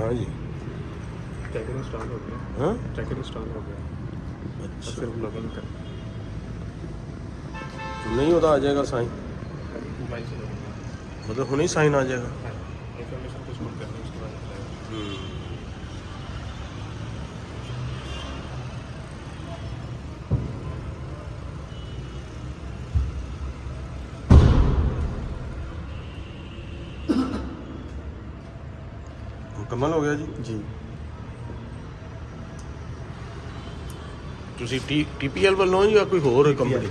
हाँ जी। Checking start हो गया। हाँ चेकिंग स्टार्ट हो गया। अच्छा सिर्फ लॉगिन कर नहीं होता आ जाएगा साइन मोबाइल से लॉगिन कर। मतलब हुने ही साइन आ जाएगा। हाँ इन्फॉर्मेशन कुछ पुट करनी है उसके बाद हो जाएगा। मुकम्मल हो गया जी। जी ਤੁਸੀਂ TPL ਵੱਲੋਂ ਜਾਂ ਕੋਈ ਹੋਰ ਕੰਪਨੀ?